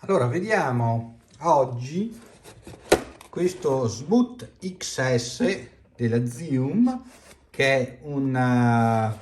Allora, vediamo oggi questo Smooth XS della Zium, che è un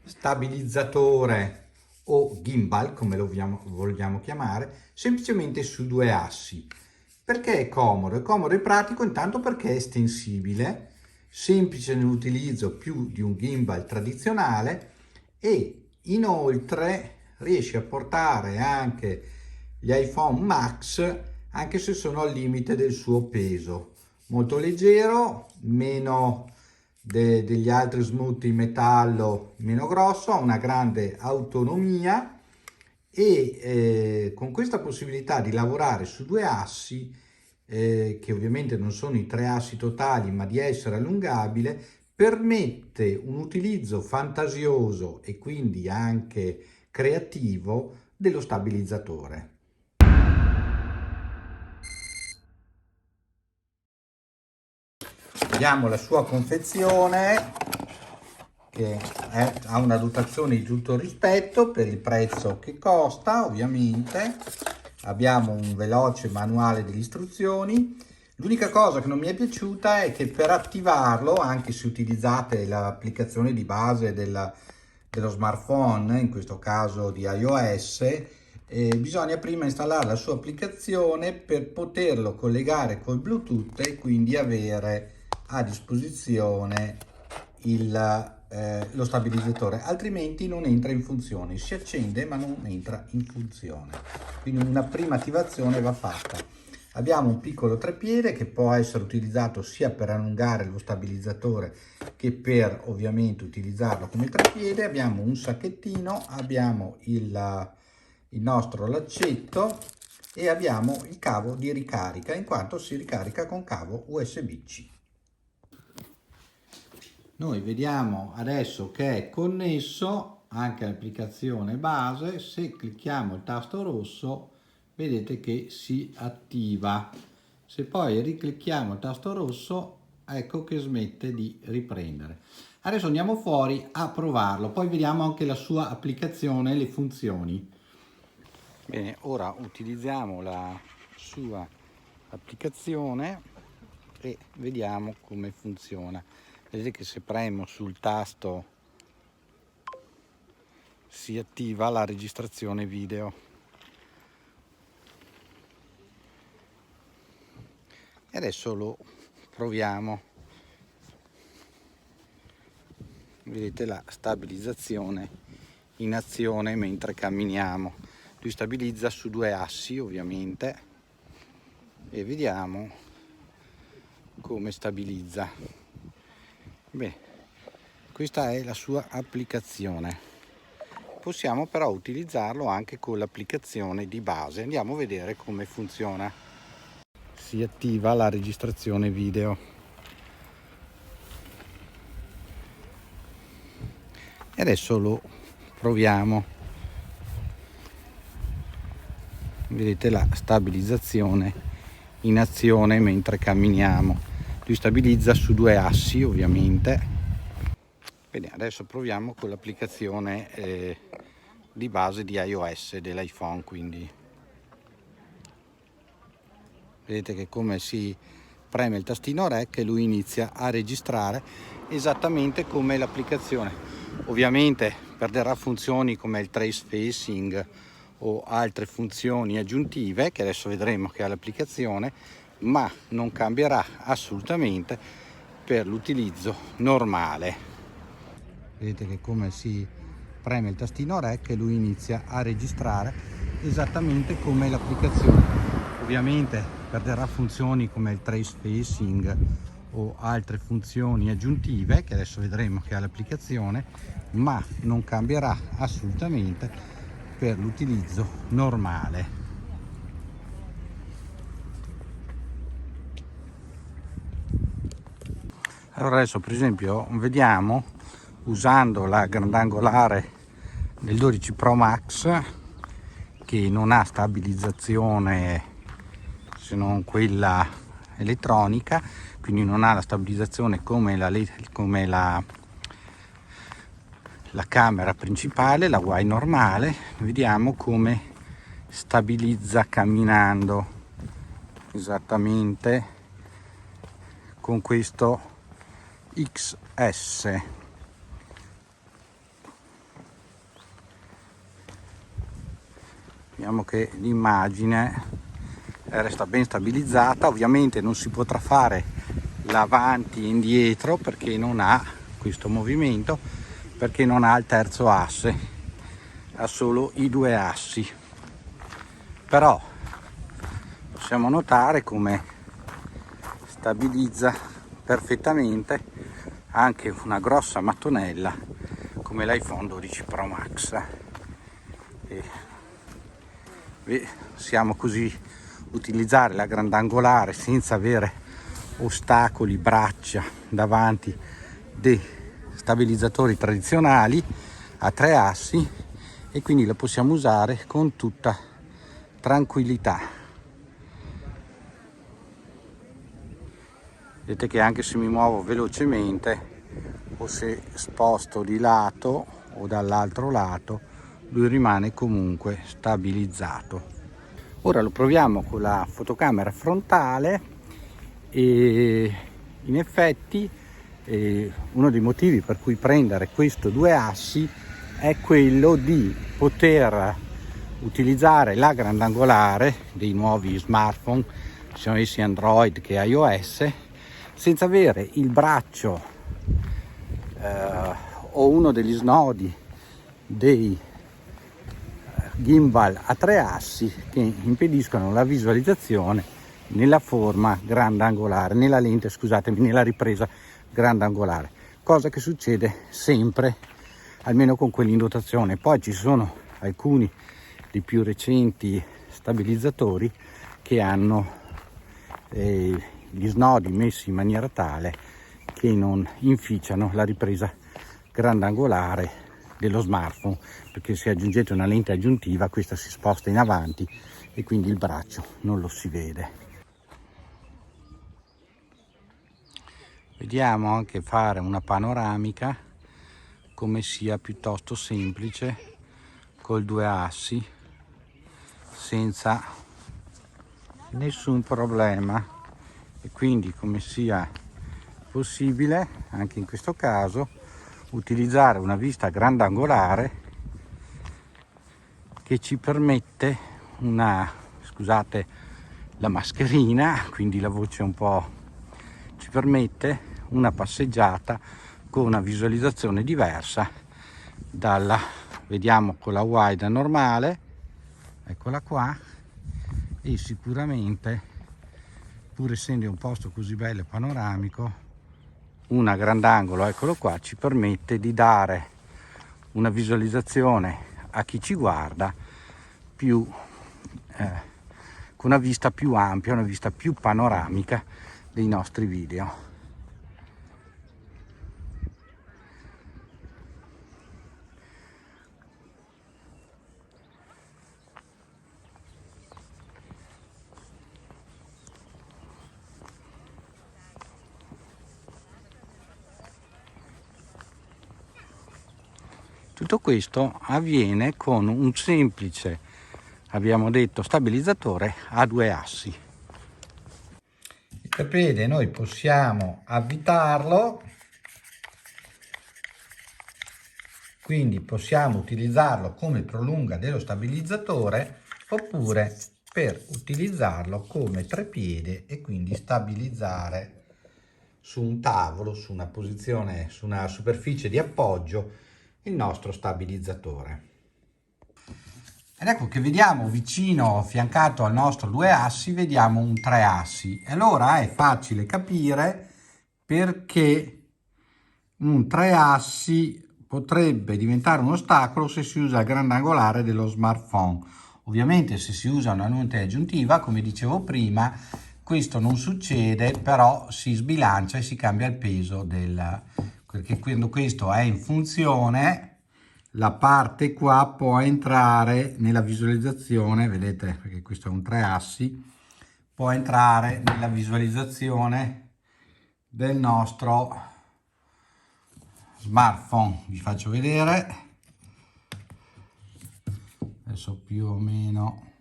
stabilizzatore o gimbal, come lo vogliamo chiamare, semplicemente su due assi. Perché è comodo? È comodo e pratico intanto perché è estensibile, semplice nell'utilizzo più di un gimbal tradizionale e inoltre riesce a portare anche gli iPhone Max anche se sono al limite del suo peso. Molto leggero, meno degli altri smooth in metallo, meno grosso, ha una grande autonomia e con questa possibilità di lavorare su due assi, che ovviamente non sono i tre assi totali, ma di essere allungabile, permette un utilizzo fantasioso e quindi anche creativo dello stabilizzatore. Vediamo la sua confezione, che ha una dotazione di tutto rispetto per il prezzo che costa. Ovviamente abbiamo un veloce manuale delle istruzioni. L'unica cosa che non mi è piaciuta è che per attivarlo, anche se utilizzate l'applicazione di base dello smartphone, in questo caso di iOS, bisogna prima installare la sua applicazione per poterlo collegare col Bluetooth e quindi avere a disposizione lo stabilizzatore, altrimenti non entra in funzione, si accende ma non entra in funzione, quindi una prima attivazione va fatta. Abbiamo un piccolo treppiede che può essere utilizzato sia per allungare lo stabilizzatore che per ovviamente utilizzarlo come treppiede. Abbiamo un sacchettino, abbiamo il nostro laccetto e abbiamo il cavo di ricarica, in quanto si ricarica con cavo USB-C. Noi vediamo adesso che è connesso anche all'applicazione base. Se clicchiamo il tasto rosso vedete che si attiva. Se poi riclicchiamo il tasto rosso ecco che smette di riprendere. Adesso andiamo fuori a provarlo, poi vediamo anche la sua applicazione e le funzioni. Bene, ora utilizziamo la sua applicazione e vediamo come funziona. Vedete che se premo sul tasto si attiva la registrazione video. E adesso lo proviamo. Vedete la stabilizzazione in azione mentre camminiamo. Lui stabilizza su due assi ovviamente e vediamo come stabilizza. Beh, questa è la sua applicazione. Possiamo però utilizzarlo anche con l'applicazione di base. Andiamo a vedere come funziona. Si attiva la registrazione video. E adesso lo proviamo. Vedete la stabilizzazione in azione mentre camminiamo. Lui stabilizza su due assi ovviamente. Bene, adesso proviamo con l'applicazione di base di iOS dell'iPhone, quindi vedete che come si preme il tastino REC e lui inizia a registrare esattamente come l'applicazione. Ovviamente perderà funzioni come il trace facing o altre funzioni aggiuntive che adesso vedremo che ha l'applicazione, ma non cambierà assolutamente per l'utilizzo normale. Vedete che come si preme il tastino REC e lui inizia a registrare esattamente come l'applicazione. Ovviamente perderà funzioni come il trace facing o altre funzioni aggiuntive che adesso vedremo che ha l'applicazione, ma non cambierà assolutamente per l'utilizzo normale. Allora adesso per esempio vediamo, usando la grandangolare del 12 Pro Max, che non ha stabilizzazione se non quella elettronica, quindi non ha la stabilizzazione come la camera principale, la Y normale. Vediamo come stabilizza camminando, esattamente con questo XS. Vediamo che l'immagine resta ben stabilizzata. Ovviamente non si potrà fare l'avanti e indietro perché non ha questo movimento, perché non ha il terzo asse, ha solo i due assi. Però possiamo notare come stabilizza perfettamente anche una grossa mattonella come l'iPhone 12 Pro Max. Possiamo così utilizzare la grandangolare senza avere ostacoli, braccia davanti dei stabilizzatori tradizionali a tre assi, e quindi la possiamo usare con tutta tranquillità. Vedete che anche se mi muovo velocemente o se sposto di lato o dall'altro lato, lui rimane comunque stabilizzato. Ora lo proviamo con la fotocamera frontale e in effetti uno dei motivi per cui prendere questo due assi è quello di poter utilizzare la grandangolare dei nuovi smartphone, siano essi Android che iOS, senza avere il braccio o uno degli snodi dei gimbal a tre assi che impediscono la visualizzazione nella forma grandangolare, nella lente, scusatemi, nella ripresa grandangolare, cosa che succede sempre, almeno con quelli in dotazione. Poi ci sono alcuni dei più recenti stabilizzatori che hanno gli snodi messi in maniera tale che non inficiano la ripresa grandangolare dello smartphone, perché se aggiungete una lente aggiuntiva questa si sposta in avanti e quindi il braccio non lo si vede. Vediamo anche fare una panoramica come sia piuttosto semplice col due assi senza nessun problema, e quindi come sia possibile anche in questo caso utilizzare una vista grandangolare che ci permette scusate la mascherina, quindi la voce un po', ci permette una passeggiata con una visualizzazione diversa vediamo con la wide normale, eccola qua, e sicuramente pur essendo un posto così bello e panoramico, una grandangolo, eccolo qua, ci permette di dare una visualizzazione a chi ci guarda con una vista più ampia, una vista più panoramica dei nostri video. Tutto questo avviene con un semplice, abbiamo detto, stabilizzatore a due assi. Il treppiede noi possiamo avvitarlo, quindi possiamo utilizzarlo come prolunga dello stabilizzatore oppure per utilizzarlo come treppiede e quindi stabilizzare su un tavolo, su una posizione, su una superficie di appoggio il nostro stabilizzatore. Ed ecco che vediamo vicino, affiancato al nostro due assi, vediamo un tre assi. E allora è facile capire perché un tre assi potrebbe diventare un ostacolo se si usa il grandangolare dello smartphone. Ovviamente se si usa una lente aggiuntiva, come dicevo prima, questo non succede, però si sbilancia e si cambia il peso perché quando questo è in funzione, la parte qua può entrare nella visualizzazione, vedete, perché questo è un tre assi, può entrare nella visualizzazione del nostro smartphone. Vi faccio vedere, adesso più o meno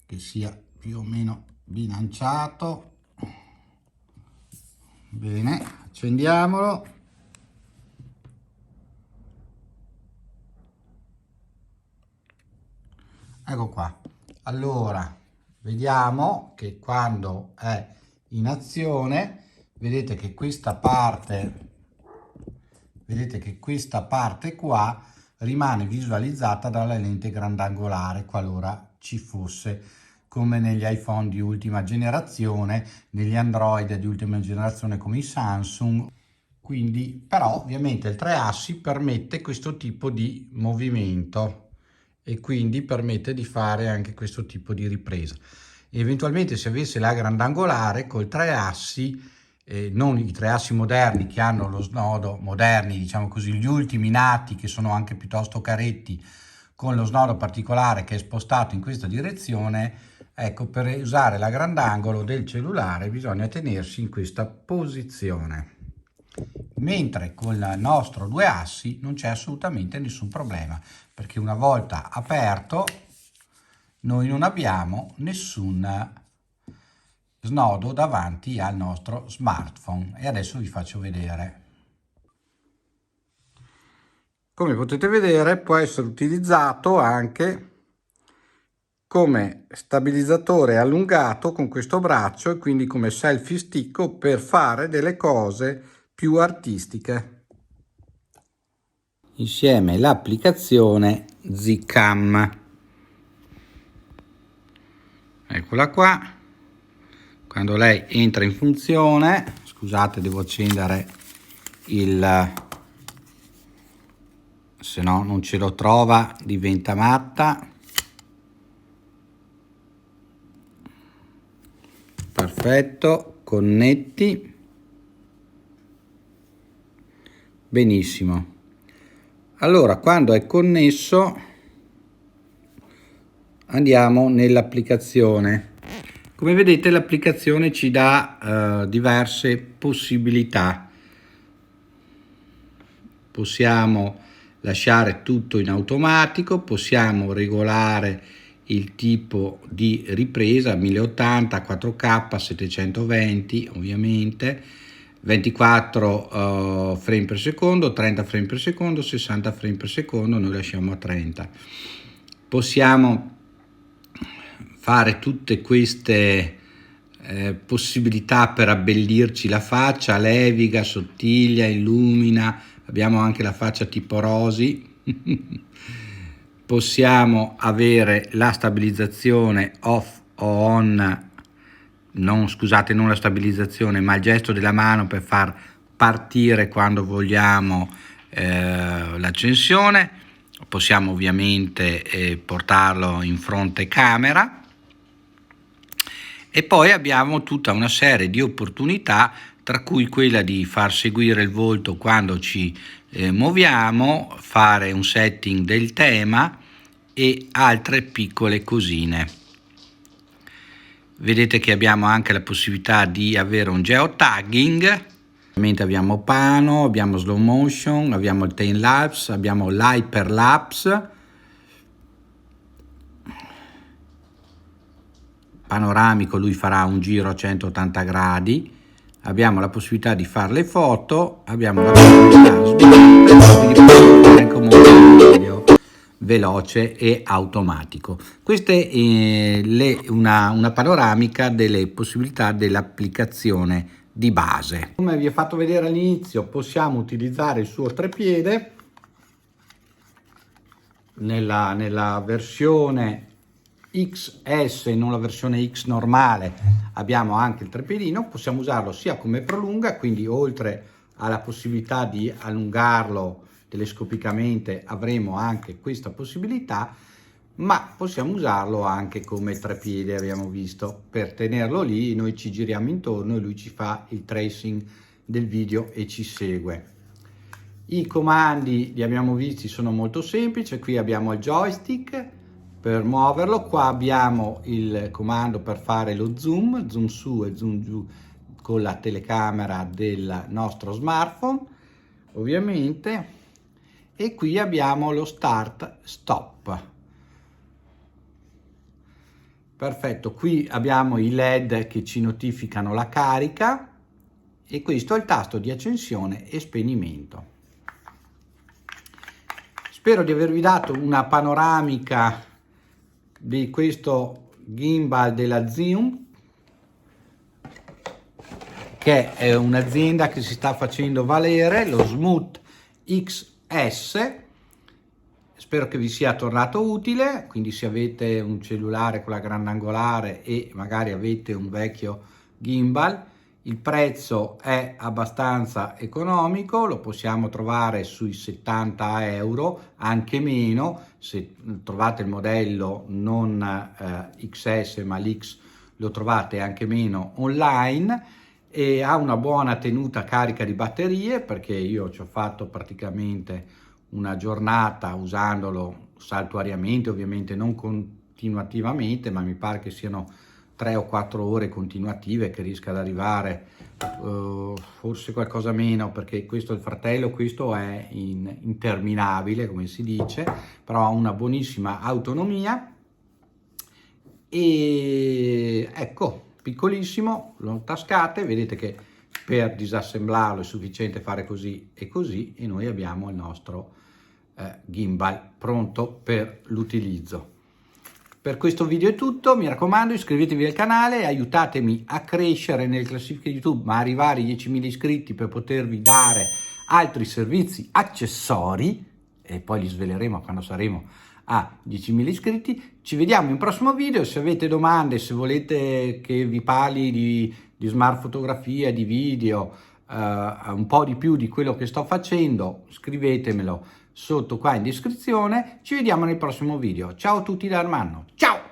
che sia più o meno bilanciato. Bene, accendiamolo. Ecco qua. Allora, vediamo che quando è in azione, vedete che questa parte qua rimane visualizzata dalla lente grandangolare qualora ci fosse, come negli iPhone di ultima generazione, negli Android di ultima generazione come i Samsung. Quindi, però, ovviamente il 3 assi permette questo tipo di movimento e quindi permette di fare anche questo tipo di ripresa. Eventualmente, se avesse la grandangolare col 3 assi, non i 3 assi moderni che hanno lo snodo, moderni diciamo così, gli ultimi nati che sono anche piuttosto caretti, con lo snodo particolare che è spostato in questa direzione, ecco, per usare la grandangolo del cellulare bisogna tenersi in questa posizione. Mentre con il nostro 2 assi non c'è assolutamente nessun problema, perché una volta aperto noi non abbiamo nessun snodo davanti al nostro smartphone. E adesso vi faccio vedere. Come potete vedere, può essere utilizzato anche come stabilizzatore allungato con questo braccio e quindi come selfie stick per fare delle cose più artistiche. Insieme l'applicazione Zcam. Eccola qua. Quando lei entra in funzione, scusate, devo accendere se no non ce lo trova, diventa matta. Perfetto, connetti. Benissimo. Allora, quando è connesso, andiamo nell'applicazione. Come vedete, l'applicazione ci dà diverse possibilità. Possiamo lasciare tutto in automatico, possiamo regolare il tipo di ripresa 1080, 4K, 720 ovviamente, 24 frame per secondo, 30 frame per secondo, 60 frame per secondo, noi lasciamo a 30. Possiamo fare tutte queste possibilità per abbellirci la faccia, leviga, sottiglia, illumina, abbiamo anche la faccia tipo Rosy. Possiamo avere la stabilizzazione off o on, non la stabilizzazione, ma il gesto della mano per far partire quando vogliamo l'accensione. Possiamo ovviamente portarlo in fronte camera. E poi abbiamo tutta una serie di opportunità, tra cui quella di far seguire il volto quando ci muoviamo, fare un setting del tema e altre piccole cosine. Vedete che abbiamo anche la possibilità di avere un geotagging. Ovviamente abbiamo pano, abbiamo slow motion, abbiamo il time lapse, abbiamo l'hyperlapse, panoramico, lui farà un giro a 180 gradi, abbiamo la possibilità di fare le foto, abbiamo la possibilità di fare comunque un video veloce e automatico. Questa è una panoramica delle possibilità dell'applicazione di base. Come vi ho fatto vedere all'inizio, possiamo utilizzare il suo treppiede nella versione XS, non la versione X normale. Abbiamo anche il treppiedino, possiamo usarlo sia come prolunga, quindi oltre alla possibilità di allungarlo telescopicamente avremo anche questa possibilità, ma possiamo usarlo anche come treppiede, abbiamo visto, per tenerlo lì noi ci giriamo intorno e lui ci fa il tracing del video e ci segue. I comandi li abbiamo visti, sono molto semplici. Qui abbiamo il joystick per muoverlo, qua abbiamo il comando per fare lo zoom su e zoom giù con la telecamera del nostro smartphone ovviamente, e qui abbiamo lo start stop. Perfetto, qui abbiamo i LED che ci notificano la carica e questo è il tasto di accensione e spegnimento. Spero di avervi dato una panoramica di questo gimbal della Zium, che è un'azienda che si sta facendo valere, lo Smooth XS. Spero che vi sia tornato utile, quindi se avete un cellulare con la grandangolare e magari avete un vecchio gimbal, il prezzo è abbastanza economico, lo possiamo trovare sui 70 euro, anche meno, se trovate il modello non XS ma l'X lo trovate anche meno online, e ha una buona tenuta carica di batterie, perché io ci ho fatto praticamente una giornata usandolo saltuariamente, ovviamente non continuativamente, ma mi pare che siano 3 o 4 ore continuative, che riesca ad arrivare forse qualcosa meno, perché questo è il fratello, questo è interminabile come si dice, però ha una buonissima autonomia. E ecco, piccolissimo, lo tascate, vedete che per disassemblarlo è sufficiente fare così e così, e noi abbiamo il nostro gimbal pronto per l'utilizzo. Per questo video è tutto, mi raccomando, iscrivetevi al canale, aiutatemi a crescere nelle classifiche YouTube, ma arrivare ai 10.000 iscritti per potervi dare altri servizi accessori, e poi li sveleremo quando saremo a 10.000 iscritti. Ci vediamo in un prossimo video. Se avete domande, se volete che vi parli di smart fotografia, di video, un po' di più di quello che sto facendo, scrivetemelo sotto qua in descrizione. Ci vediamo nel prossimo video. Ciao a tutti da Armando, ciao!